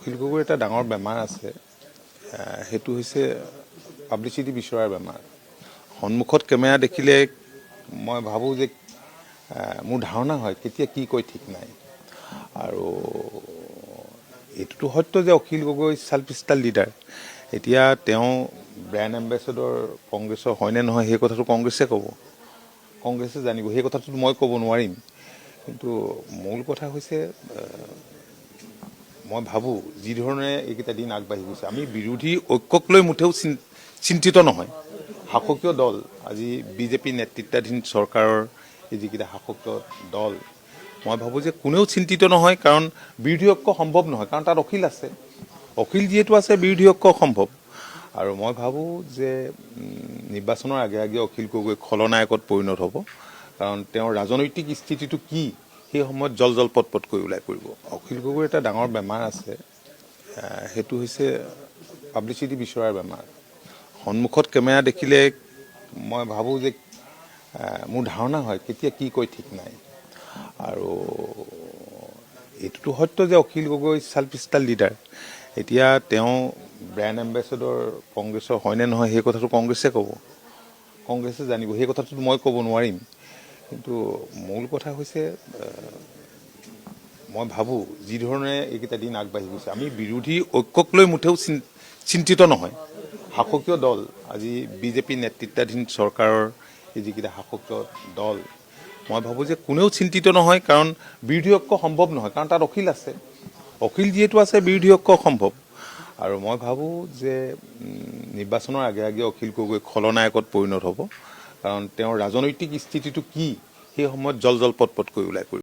অখিল গগৈৰ এটা ডাঙৰ বেমাৰ আছে, সেইটো হৈছে পাব্লিচিটি বিচৰাৰ বেমাৰ। সন্মুখত কেমেৰা দেখিলে মই ভাবোঁ যে মোৰ ধাৰণা হয় কেতিয়া কি কয় ঠিক নাই। আৰু এইটোতো সত্য যে অখিল গগৈ চাল পিষ্টাল লিডাৰ। এতিয়া তেওঁ ব্ৰেণ্ড এম্বেচেডৰ কংগ্ৰেছৰ হয়নে নহয় সেই কথাটো কংগ্ৰেছে ক'ব, কংগ্ৰেছে জানিব, সেই কথাটো মই ক'ব নোৱাৰিম। কিন্তু মূল কথা হৈছে মই ভাবোঁ যি ধৰণে এইকেইটা দিন আগবাঢ়ি গৈছে, আমি বিৰোধী ঐক্যক লৈ মুঠেও চিন্তিত নহয়। শাসকীয় দল আজি বিজেপি নেতৃত্বাধীন চৰকাৰৰ এই যিকেইটা শাসকীয় দল, মই ভাবোঁ যে কোনেও চিন্তিত নহয়, কাৰণ বিৰোধী ঐক্য সম্ভৱ নহয়, কাৰণ তাত অখিল আছে। অখিল যিহেতু আছে বিৰোধী ঐক্য সম্ভৱ। আৰু মই ভাবোঁ যে নিৰ্বাচনৰ আগে আগে অখিল গগৈ খলনায়কত পৰিণত হ'ব, কাৰণ তেওঁৰ ৰাজনৈতিক স্থিতিটো কি সেই সময়ত জল পটকৈ ওলাই পৰিব। অখিল গগৈৰ এটা ডাঙৰ বেমাৰ আছে, সেইটো হৈছে পাব্লিচিটি বিচৰাৰ বেমাৰ। সন্মুখত কেমেৰা দেখিলে মই ভাবোঁ যে মোৰ ধাৰণা হয় কেতিয়া কি কয় ঠিক নাই। আৰু এইটোতো সত্য যে অখিল গগৈ চাল পিষ্টাল লিডাৰ। এতিয়া তেওঁ ব্ৰেণ্ড এম্বেচেডৰ কংগ্ৰেছৰ হয়নে নহয় সেই কথাটো কংগ্ৰেছে ক'ব, কংগ্ৰেছে জানিব, সেই কথাটো মই ক'ব নোৱাৰিম। কিন্তু মূল কথা হৈছে মই ভাবোঁ যি ধৰণে এইকেইটা দিন আগবাঢ়ি গৈছে, আমি বিৰোধী ঐক্যক লৈ মুঠেও চিন্তিত নহয়। শাসকীয় দল আজি বিজেপি নেতৃত্বাধীন চৰকাৰৰ এই যিকেইটা শাসকীয় দল, মই ভাবোঁ যে কোনেও চিন্তিত নহয়, কাৰণ বিৰোধী ঐক্য সম্ভৱ নহয়, কাৰণ তাত অখিল আছে। অখিল যিহেতু আছে বিৰোধী ঐক্য সম্ভৱ। আৰু মই ভাবোঁ যে নিৰ্বাচনৰ আগে আগে অখিল গগৈ খলনায়কত পৰিণত হ'ব, কাৰণ তেওঁৰ ৰাজনৈতিক স্থিতিটো কি সেই সময়ত জল পটকৈ ওলাই পৰিব।